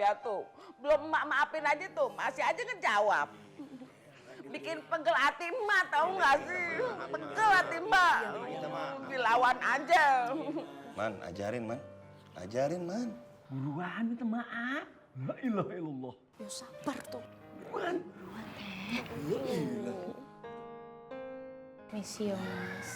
saya tuh. Belum emak maafin aja tuh, masih aja ngejawab. Bikin pegel hati emak, tahu nggak sih? Pegel hati emak. Dilawan aja. Man, ajarin man. Ajarin man. Buruan minta maaf. La ilaha illallah. Ya sabar tuh. Buruan. Misi ya Mas.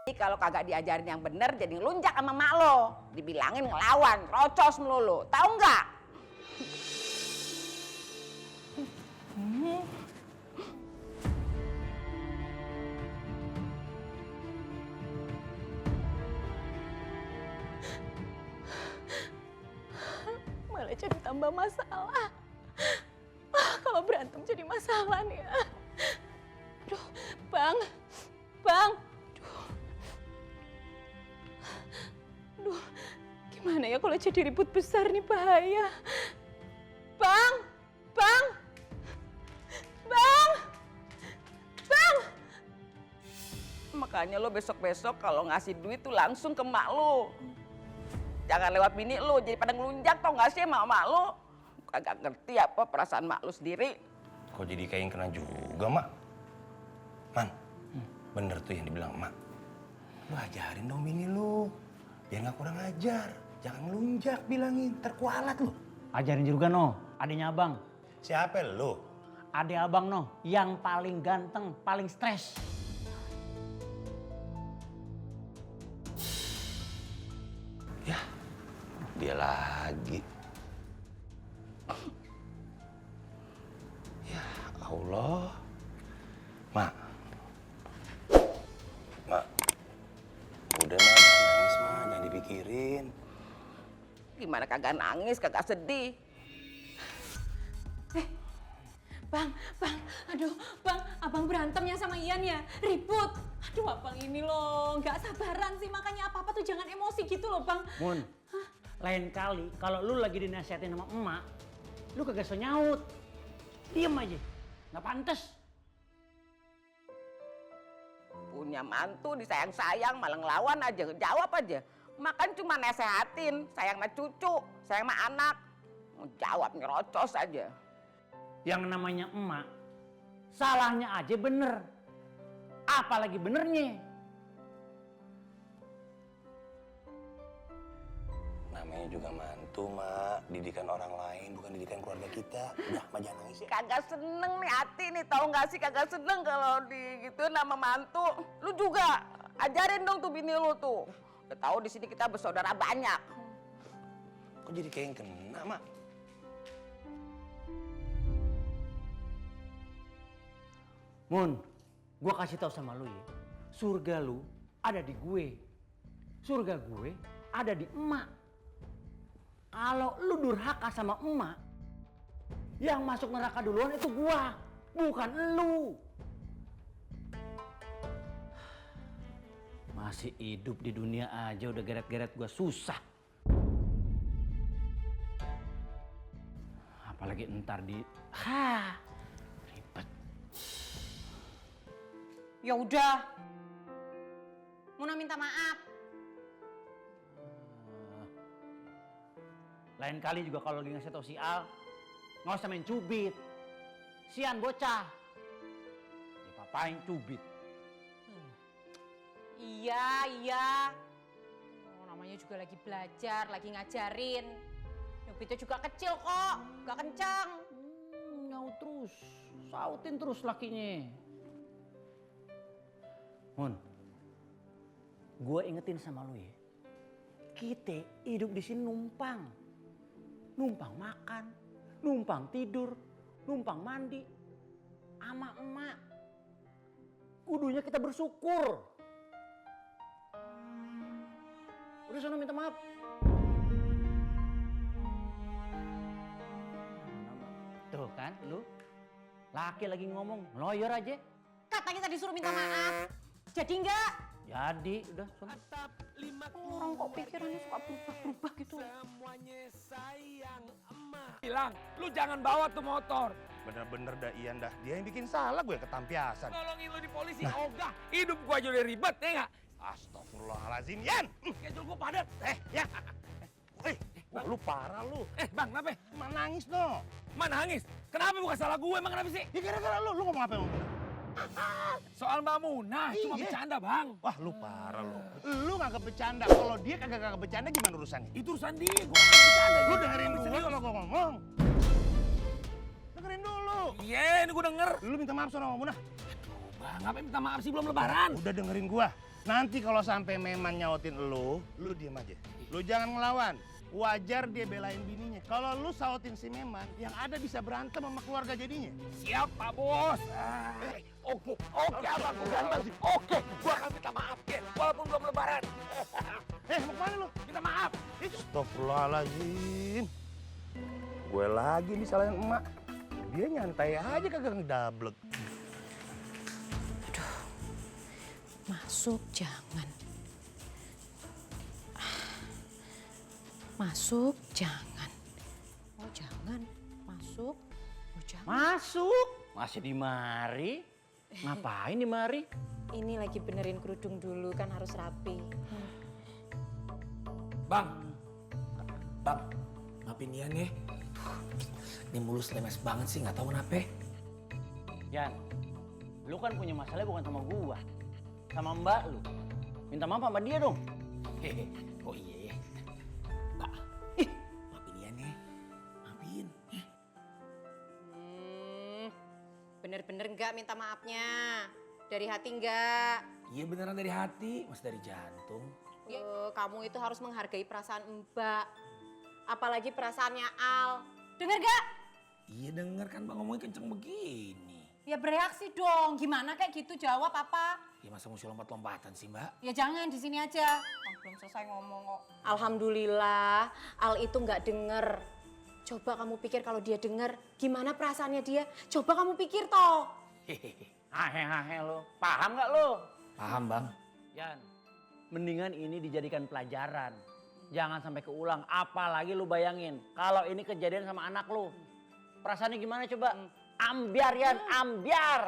Jadi kalau kagak diajarin yang bener jadi ngelunjak sama mak lo. Dibilangin ngelawan, rocos melulu. Tahu nggak? Malah jadi tambah masalah. Kalau berantem jadi masalah nih. Aduh, Bang. Aduh, gimana ya kalau jadi ribut besar nih, bahaya. Bang. Makanya lo besok-besok kalau ngasih duit tuh langsung ke mak lo. Jangan lewat bini lo, jadi pada ngelunjak tau gak sih sama mak lo. Kagak ngerti apa perasaan mak lo sendiri. Kok jadi kayak yang kena juga, Mak? Man, bener tuh yang dibilang Mak. Lu ajarin dong bini lu. Biar gak kurang ajar. Jangan ngelunjak bilangin, terkualat lu. Ajarin juga no, adenya abang. Siapa lu? Ade abang no, yang paling ganteng, paling stres. Ya, dia lagi. Ya Allah. Mak. Udah mah, jangan nangis mah, jangan dipikirin. Gimana kagak nangis, kagak sedih. Bang, aduh, Bang, abang berantemnya sama Ian ya, ribut. Aduh, abang ini loh, nggak sabaran sih, makanya apa-apa tuh jangan emosi gitu loh, Bang. Mun, lain kali kalau lu lagi dinasihatin sama emak, lu kagak so nyaut. Diem aja, nggak pantas. Punya mantu disayang-sayang malah ngelawan aja, jawab aja. Makan cuma nasehatin, sayang sama cucu, sayang sama anak. Mau jawab nyerocos aja. Yang namanya emak, salahnya aja bener. Apalagi benernya. Namanya juga mantu, Mak. Didikan orang lain, bukan didikan keluarga kita. Udah, Mak jangan nangis ya. Kagak seneng nih hati nih, tahu nggak sih kagak seneng kalau di gitu nama mantu. Lu juga ajarin dong tuh bini lu tuh. Udah tahu di sini kita bersaudara banyak. Kok jadi kayak yang kena, Mak? Mun, gua kasih tahu sama lu ya, surga lu ada di gue. Surga gue ada di emak. Kalau lu durhaka sama emak, yang masuk neraka duluan itu gua, bukan lu. Masih hidup di dunia aja udah geret-geret gua susah. Apalagi entar di... ribet. Ya udah, Muna minta maaf. Lain kali juga kalau lagi ngasih tau si Al, nggak usah main cubit. Sian bocah. Dipapain cubit. Iya. Oh, namanya juga lagi belajar, lagi ngajarin. Nyubitnya juga kecil kok, gak kencang. Nyaut terus, sautin terus lakinya. Mun, gue ingetin sama lu ya. Kita hidup di sini numpang. Numpang makan, numpang tidur, numpang mandi. Ama emak. Kudunya kita bersyukur. Udah sana minta maaf. Tuh kan lu, laki lagi ngomong, lawyer aja. Katanya tadi suruh minta maaf. Jadi enggak? Jadi, udah sana. Orang kok pikirannya suka berubah-berubah gitu. Bilang, lu jangan bawa tuh motor. Bener-bener dah Ian dah. Dia yang bikin salah, gue ketampiasan. Tolongin lu di polisi, ogah. Hidup gua aja udah ribet, ya nggak? Astagfirullahaladzim, Yan! Schedule gue padat. Ya! Wah, lu parah lu. Bang, kenapa? Cuma nangis no. Man nangis. Kenapa bukan salah gue? Emang kenapa sih? Ya gara-gara lu ngomong apa yang Soal Mbak Munah, cuma Iya. bercanda bang. Wah, lu parah lu. Lu nganggep bercanda. Kalau dia kagak bercanda gimana urusannya? Itu urusan dia, gue nggak bercanda. Lu dengerin gue kalau gue ngomong. Dengerin dulu. Iya, ini gue denger. Lu minta maaf sama Munah. Bang, ngapain minta maaf sih belum lebaran? Udah dengerin gua. Nanti kalau sampai Meman nyautin lu diem aja. Lu jangan ngelawan. Wajar dia belain bininya. Kalau lu sautin si Meman, yang ada bisa berantem sama keluarga jadinya. Siap, Pak Bos. Oke, abang, gue ganteng. Oke, gue akan minta maaf ya, walaupun belum lebaran. Mau kemana lu? Minta maaf. Astagfirullahaladzim. Gue lagi disalahin emak. Dia nyantai aja kagak ngedablek. Masuk jangan. Masuk jangan. Oh jangan. Masuk. Oh jangan. Masuk. Masih di mari. Ngapain di mari? Ini lagi benerin kerudung dulu kan harus rapi. Bang, maafin Ian ya. Ini mulus lemes banget sih, nggak tahu kenapa. Yan, lu kan punya masalah bukan sama gua. Sama mbak lu. Minta maaf sama dia dong. Hehe, oh iya ya. Mbak, maafin Ian ya. Maafin. Bener-bener enggak minta maafnya. Dari hati enggak. Iya beneran dari hati, mas dari jantung. Kamu itu harus menghargai perasaan Mbak. Apalagi perasaannya Al. Dengar gak? Iya denger kan bang ngomongnya kenceng begini. Ya bereaksi dong. Gimana kayak gitu jawab apa? Ya masa mesti lompat-lompatan sih mbak? Ya jangan di sini aja. Belum selesai ngomong kok. Alhamdulillah Al itu nggak denger. Coba kamu pikir kalau dia denger, gimana perasaannya dia? Coba kamu pikir toh. Hehehe. Hahe lo. Paham nggak lo? Paham bang? Yan, mendingan ini dijadikan pelajaran. Jangan sampai keulang. Apalagi lu bayangin kalau ini kejadian sama anak lu. Perasaannya gimana coba? Ambiar Yan, ambiar.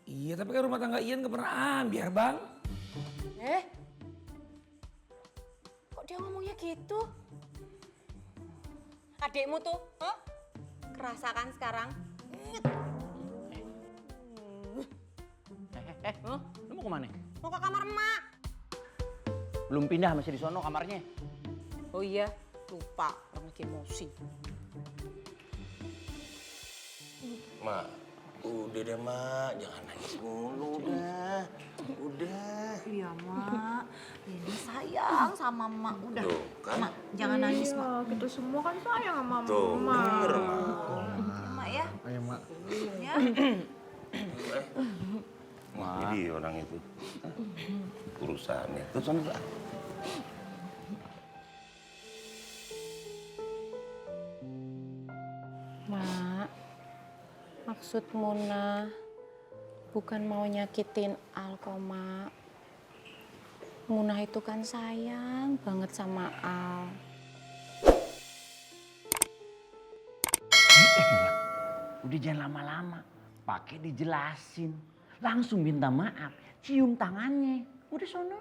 Iya tapi kan rumah tangga Ian gak pernah ambiar bang. Kok dia ngomongnya gitu? Adikmu tuh, kerasakan sekarang. Lu mau kemana? Mau ke kamar emak. Belum pindah, masih di sono kamarnya. Oh iya, lupa. Orang lagi emosi. Mak, udah deh mak, jangan nangis mulu udah. Udah. Iya, Mak. Ini sayang sama Mak. Udah, Tuh, kan? Mak, jangan nangis, Mak. Iya, kita semua kan sayang sama Tuh, Mama. denger mak. Ya, Mak ya. Ayo mak. Ya. Mak, jadi orang itu. Urusannya. Terus sana. Mak, maksud Muna bukan mau nyakitin Al kok, Mak. Muna itu kan sayang banget sama Al. Udah jangan lama-lama. Pakai dijelasin. Langsung minta maaf. Cium tangannya. Udah sono.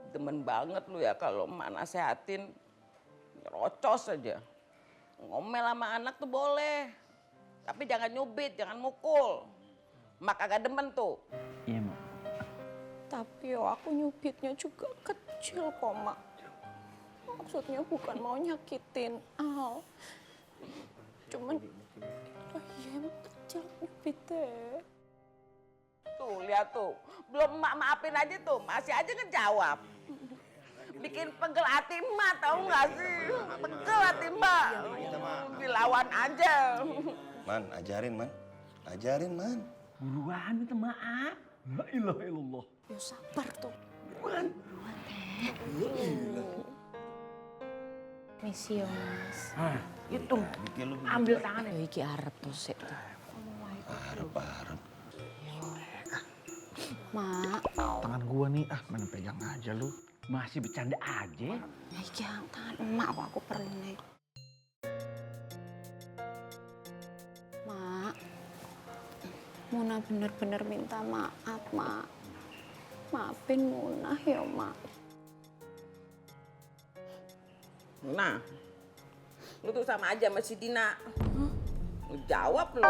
Demen banget lu ya kalau emak nasehatin. Rocos aja. Ngomel sama anak tuh boleh. Tapi jangan nyubit, jangan mukul. Emak kagak demen tuh. Iya mak. Tapi aku nyubitnya juga kecil kok, Mak. Maksudnya bukan mau nyakitin Al. Cuman, oh iya emang kecil nyubitnya. Tuh, lihat tuh. Belum emak maafin aja tuh, masih aja ngejawab. Bikin pegel hati emak, tau gak sih? Pegel hati emak. Dilawan aja. Man, ajarin man. Ajarin man. Buruan minta maaf. La ilaha illallah. Ya sabar tuh. Misi ya, Mas. Itu. Ambil tangannya. Ya iki arep tuh sik tuh. Harap. Mak, Tangan gua nih, mana pegang aja lu. Masih bercanda aja. ya iki tangan emak kok aku perlu. Mak, Muna bener-bener minta maaf, Mak. Maafin Munah ya, Mak. Nah, lu tuh sama aja sama si Dina. Lu jawab lu.